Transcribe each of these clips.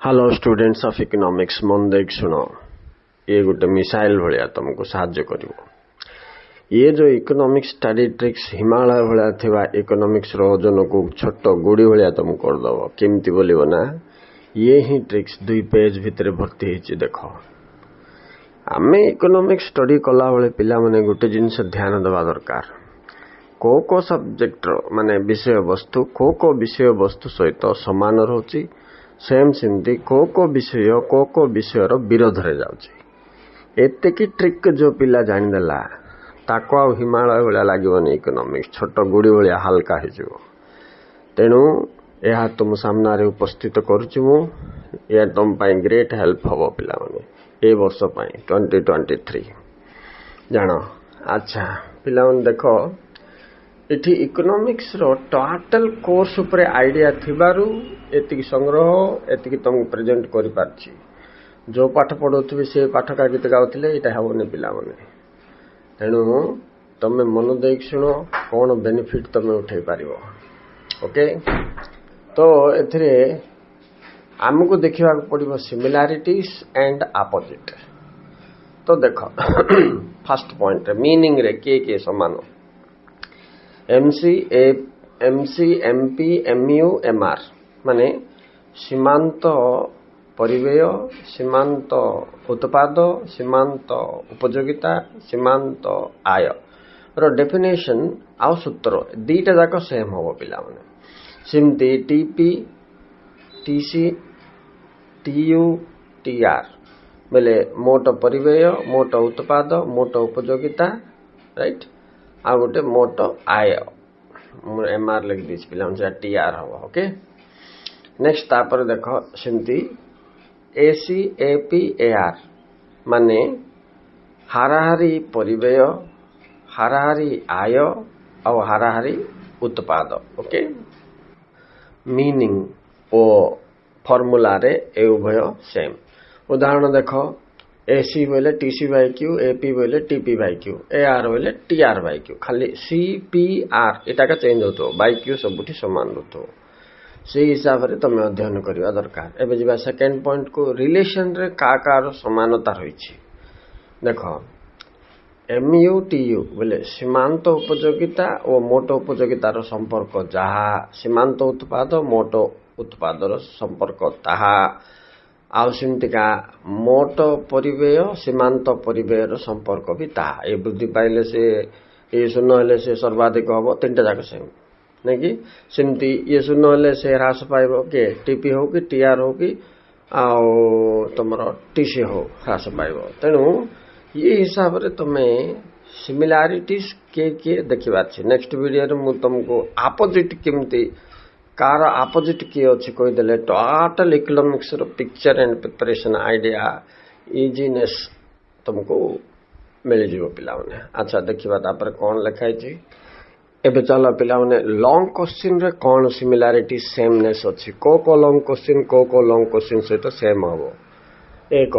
Hello students of economics मन देख शुण ये गोटे मिसाइल भाया तुमको साहाଯ୍य कर ये जो इकोनॉमिक्स स्टडी ट्रिक्स हिमालय भाया थिबा इकोनॉमिक्स रो ओजन को छोट गुड़ी भाया तुम करदब केमती बोलिबो ना ये ही ट्रिक्स 2 पेज भितर भर्ती होती देख आमे इकोनॉमिक्स स्टडी कला बेले पिला माने गोटे जिनस ध्यान देवा दरकार को सब्जेक्ट माने विषय वस्तु को विषय वस्तु सहित समान रोची सेम सिमती को विषय विरोध रे जाउची एते की ट्रिक जो पिला जानिदेला ताको आ हिमालय भलिया लागोनी इकोनॉमिक्स छोट गुड़ी भलिया हल्का हो तेणु यह तुम सामना रे उपस्थित करुची मु या तुम पाई ग्रेट हेल्प हबो पिला माने ए वर्ष पाई 2023 जानो अच्छा पिला माने देखो इठी इकोनॉमिक्स रो टोटल कोर्स ऊपर आइडिया थिबारु एतिकी संग्रह एतिकी तुम प्रेजेंट करि पारछि जो पाठ पढोथबे से पाठ का गीत गाउथिले एटा हबोने पिला माने तेणु तमे मन देख सुनो कोन बेनिफिट तमे उठै पारिबो ओके तो एथरे हमको देखिबा पड़िबो सिमिलैरिटीज एंड अपोजिट तो देखो फर्स्ट पॉइंट मीनिंग रे के समान एमसी एमपी एमयू एमआर माने सीमांत परिव्यय सीमांत उत्पाद सीमांत उपयोगिता सीमांत आय रो डेफिनेशन आउ सूत्र दीटा जाक सेम हो पिला माने सिमती टीपी टीसी टीयू टीआर बेले मोट परिव्यय मोट उत्पाद मोट उपयोगिता राइट आ गोटे मोट आय एमआर लिख दी पिला टीआर हम ओके नेक्स्ट तापर देख सिमती एसी एपी एआर माने हाराहारी परिव्यय हाराहारी आय और हाराहारी उत्पाद ओके मीनिंग ओ फॉर्मूला रे ए उभय सेम उदाहरण देखो एसी बोले टीसी बाई क्यू एपी बोले टीपी बाई क्यू एआर बोले टीआर बाई क्यू खाली सी पी आर एटा का चेंज होतो बाई क्यू सबुठी समान होतो से हिसाब रे तमे अध्ययन करबा दरकार एबे जिबा सेकंड पॉइंट को रिलेशन रे कार समानता रहिछि देखो एमयू टीयू बोले सीमांत उपयोगिता और मोट उपयोगिता रो संपर्क जहा सीमांत उत्पाद मोट उत्पाद रो संपर्क ताहा आवश्यकता मोट परिव्यय सीमांत परिव्यय रो संपर्क भी ताहा ए वृद्धि पाइले से ये शून्य हेले से सर्वाधिक हबो तीनटा जाक सेम नहीं कि सिमती ये शून्य हेले से ह्रास पाइबो के टीपी हो कि टीआर हो कि आउ तमरो टीसी हो ह्रास पाइबो तेणु ये हिसाब रे तमे सिमिलैरिटीज के देखिबा छै नेक्स्ट वीडियो रे मु तुमको अपोजिट केमती कार अपोजिट किए अच्छे कहीदेले टोटल इकोनॉमिक्स रो picture and preparation idea easiness तुमको मिल जीवो पिला माने अच्छा देखिबा तापर कोन लिखाई छी एबे चलो पिला माने लॉन्ग क्वेश्चन रे कोन सिमिलैरिटी सेमनेस अछि को लॉन्ग क्वेश्चन को लॉन्ग क्वेश्चन से तो सेम हबो एक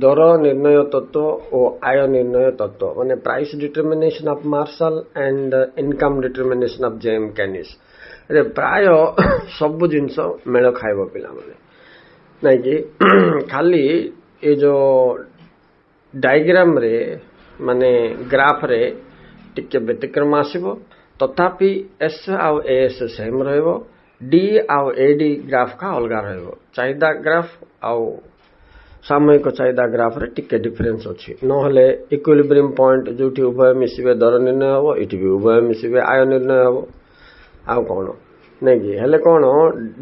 दर निर्णय तत्व और आय निर्णय तत्व माने price determination of Marshall and income determination of James Keynes रे प्राय सब जिनस मेल खाइबो पिला माने नहीं कि खाली ये जो डायग्राम रे माने ग्राफ रे टिके व्यतिक्रम आसीबो तथापि एस आउ एस सेम रहइबो डी आउ एडी ग्राफ का अलगा रहइबो चाहिदा ग्राफ आउ सामयिक चाहिदा ग्राफ रे टिके डिफरेंस अछि नहले इक्विलिब्रियम पॉइंट जोठी उभय मिसिबे दर निर्णय हबो इठी भी उभय मिसिबे आय निर्णय हबो आउ कोन नहीं कि हेले कोन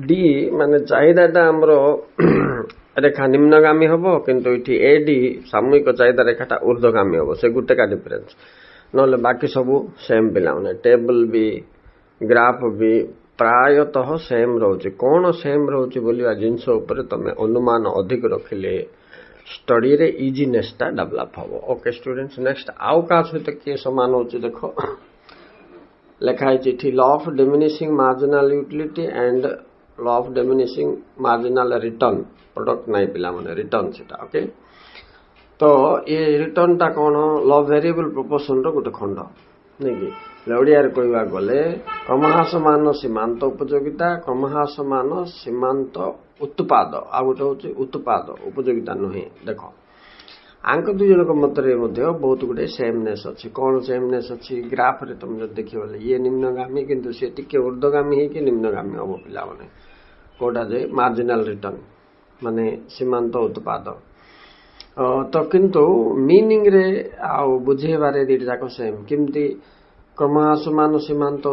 डी माने चाहिदाटा हमरो रेखा निम्नगामी हबो किंतु इठी एडी सामूहिक चाहिदा रेखाटा ऊर्ध्वगामी हबो से गुटे का डिफरेंस नले बाकी सब सेम पिला माने टेबल भी ग्राफ भी प्रायतः सेम रहउची कोन सेम रहउची बोलिया जिंस ऊपर तमे अनुमान अधिक रखिले स्टडी रे इजीनेस ता डेवलप हबो ओके स्टूडेंट्स नेक्स्ट आउ का सहित के समान होची देखो लिखा है law of diminishing marginal utility and law of diminishing marginal return product नहीं पिला माने रिटर्न सेटा ओके तो ये रिटर्न टा कोन लॉ वेरिएबल प्रोपोर्शन रो गोटे खंड नहीं कि ओडिया कहवा गले क्रमहासमान सीमांत उपयोगिता क्रमहासमान सीमांत उत्पाद आ गोटे हूँ उत्पाद उपयोगिता नुहे देख आंक दुई जन मतरे बहुत गुटे सेमनेस अच्छी कौन सेमनेस अच्छी ग्राफ रे तुम जो देख ये निम्नगामी किंतु सी टिके ऊर्ध्वगामी है निम्नगामी हम पिला माने कोटा जे मार्जिनाल रिटर्न माने सीमांत उत्पाद तो किंतु मीनिंग रे आ बुझेबारे दीटा जाक सेम किमती क्रमहासमान सीमांत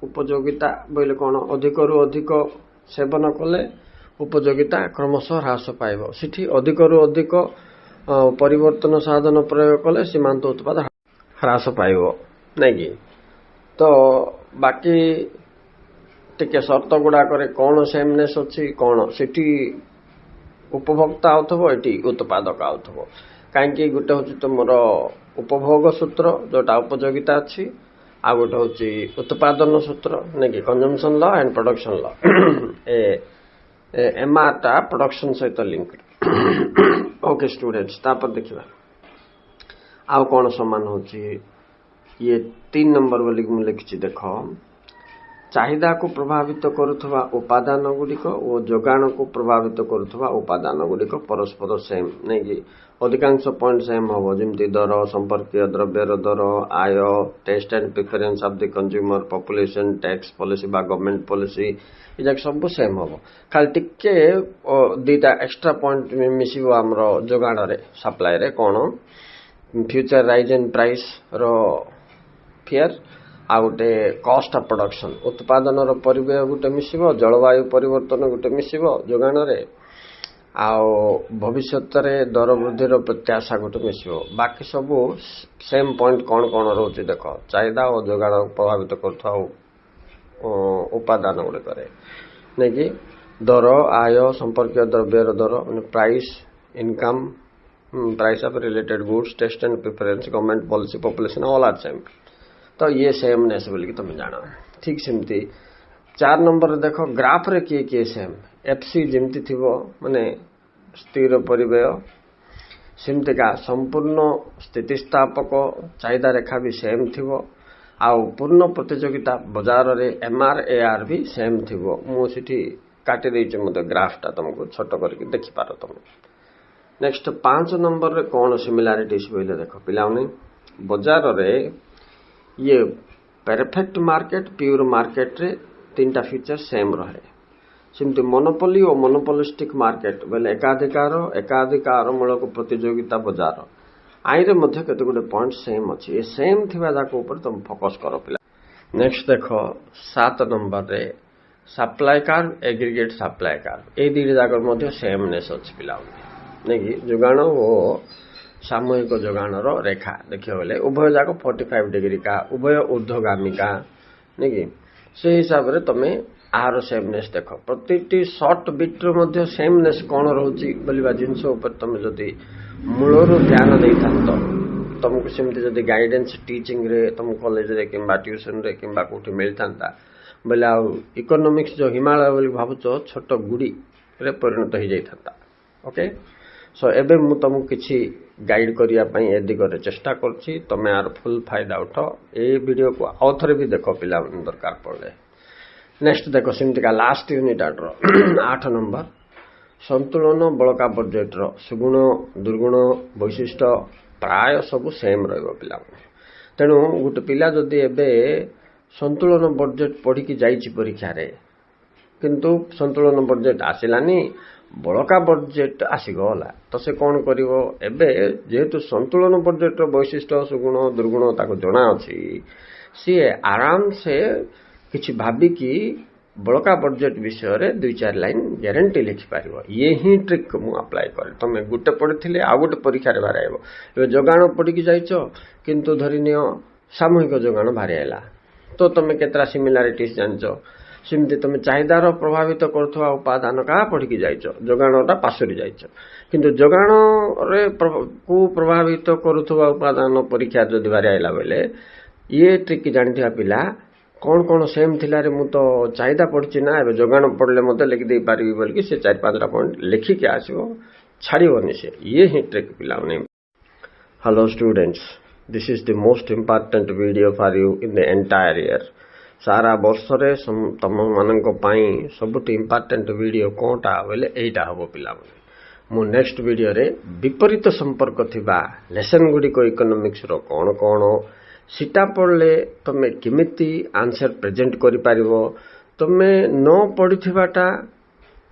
उपयोगिता बोले कौन अधिक रु अधिक सेवन कले उपयोगिता क्रमशः ह्रास पाइब सिठी अधिक रु अधिक परिवर्तन साधन प्रयोग कले सीमांत उत्पाद ह्रास पाइब नहीं कि तो बाकी टिके शर्त गुड़ाक कौन सेमनेस अच्छी कौन सिटी उपभोक्ता आउथबो एटी उत्पादक आउथबो कहीं गोटे हूँ तुमर उपभोग सूत्र जोटा उपयोगिता अच्छी आ गोटे हूँ उत्पादन सूत्र नहीं कि consumption law and production law MR टा प्रोडक्शन सहित लिंक्ड ओके स्टूडेंट्स तापर देखिबा आउ कौन समान होची ये 3 नंबर बोली मु लिखिछि देखो चाहिदा को प्रभावित करुवा उपादान गुड़िक और जोगाण को प्रभावित करुवा उपादान गुड़िक परस्पर सेम नहीं कि अधिकांश पॉइंट सेम हम जमी दर संपर्कीय द्रव्यर दर आय taste and preference of the consumer population tax policy बा गवर्नमेंट पॉलिसी ये सब सेम हम खाली टिके दीटा एक्स्ट्रा पॉइंट मिसिबो हमर जोगाण रे सप्लाई रे कौन फ्यूचर राइज इन प्राइस रो फियर आ गोटे कॉस्ट ऑफ प्रोडक्शन उत्पादन परिव्यय गोटे मिसिबो जलवायु परिवर्तन गोटे मिसिबो जोगाण रे आउ भविष्यत रे दर वृद्धि प्रत्याशा गोटे मिसिबो बाकी सब सेम पॉइंट कौन कौन रोचे देख चाहिदा और जोगाण प्रभावित करुवा उपादान गुड़िक नहीं कि दर आय संपर्कीय द्रव्यर दर price income price of related goods taste and preference government policy population all are same तो ये सेमनेस बोलिक तुम जान ठीक सेमती 4 नंबर देख ग्राफ रे किए सेम एफसी जमती थी माने स्थिर परिव्यय सेमतिका संपूर्ण स्थितिस्थापक चाहिदा रेखा भी सेम थी आउ पूर्ण प्रतियोगिता बाजार रे एमआर एआर भी सेम थी मुझे काटी देछि मते ग्राफटा तुमको छोट करके देखि पार तुम नेक्स्ट 5 नंबर रे कौन सिमिलारिटीज बोले देख पिलाउने बाजार रे ये परफेक्ट मार्केट प्योर मार्केट रे 3टा फीचर सेम रहे सेमती मोनोपोली और मोनोपोलिस्टिक मार्केट बोले एकाधिकार मूलक प्रतियोगिता बाजार आई रे मध्य केते गुटे पॉइंट सेम अच्छी ये सेम थिबा जाको ऊपर तुम फोकस करो पिला नेक्स्ट देखो 7 नंबर रे supply curve aggregate supply curve ए दीटा जाकर मध्य सेमनेस अच्छी पिला नहीं कि जोगाण और सामूहिक जोगाण रेखा देखिए बोले उभय जाक 45 डिग्री का उभय ऊर्ध्वगामी का नहीं कि से हिसाब रे तमे आर सेमनेस देख प्रति शॉर्ट बिट्र मध्य सेमनेस कौन रोची बोलिबा जिंस ऊपर तमे जदी मूलर ध्यान दे थांतो तुमको सेमती जदी गाइडेंस टीचिंग रे तुम कॉलेज रे किंबा ट्यूशन रे किंबा कोठी मिल थांता बोले आ इकोनॉमिक्स जो हिमालय बोली भाबुचो छोट गुडी रे परिणत हो जाई थांता ओके सो एबे मु तुमको किछि गाइड करिया पई ए दिगरे चेष्टा करछि तमे आर फुल फायदा उठो ए वीडियो को आउथरे भी देखो पिला दरकार पड़े नेक्स्ट देखो सेमती का लास्ट यूनिट आड्रो 8 नंबर संतुलन बलका बजेट रो सुगुण दुर्गुण वैशिष्ट्य प्राय सब सेम रहिबो पिला तेणु गोटे पिला जदि एबे संतुलन बजेट पढ़ी की जाइछि परीक्षा रे किंतु संतुलन बजेट आसिलानी बलका बजेट आसीगला तो से कौन करिवो एबे जेहेतु संतुलन बजेट रो वैशिष्ट्य सुगुण दुर्गुण ताको जणा अछि सी आराम से किछि भाबी की बड़का बजेट विषय रे 2-4 लाइन गारंटी लिखि पारिबो ये ही ट्रिक मु अप्लाई करे तमे गुटे पढिथिले आ गुटे परीक्षा रे बाराइबो ए जोगाण पढी की जाइछो किंतु धरिनियो सामूहिक जोगाण बाराइला तो तमे केतरा सिमिलारिटीज जानछो सेमती तमे चाहिदार प्रभावित करथवा उपादान का पढी की जाइछो जोगाणटा पासरी जाइछो किंतु जोगाण रे को प्रभावित करथवा उपादान परीक्षा जदि बाराइला बेले ये ट्रिक जानथिया पिला कौन कौन सेम थिला रे मु तो चाहिदा पड़छि ना एबे जोगाण पड़ले मते लिखि दे पारिबी बोल कि से 4-5टा पॉइंट लिखि के आसीबो छाड़ीबोनी से ये ही ट्रिक पिलाउने hello students This is the most important video for you in the entire year. सारा वर्ष रे तम मानक पाई सबुठ इम्पोर्टेंट वीडियो कोटा बोले एटा हबो पिला माने मु नेक्स्ट वीडियो रे विपरीत संपर्क थिबा लेसन गुडी को इकोनॉमिक्स रो कोन कोन सिटा पढले तमे किमिति आंसर प्रेजेंट करि पारिबो तमे न पढिथिबाटा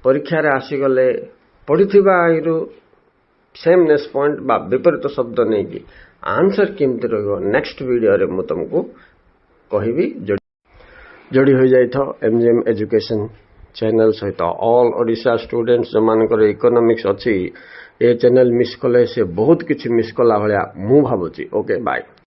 परीक्षा रे आसी गले पढिथिबा आइरु सेमनेस पॉइंट बा विपरीत शब्द नै कि आंसर किमिति रहबो नेक्स्ट वीडियो रे मु तुमको कहिबी जोड़ी हो जाई थो एमजीएम एजुकेशन चैनल सहित ऑल ओडिशा स्टूडेंट्स जो मानकर इकोनॉमिक्स अछि ए चैनल मिस कले से बहुत किछि मिस कला भलिया मु भाबुची ओके बाय।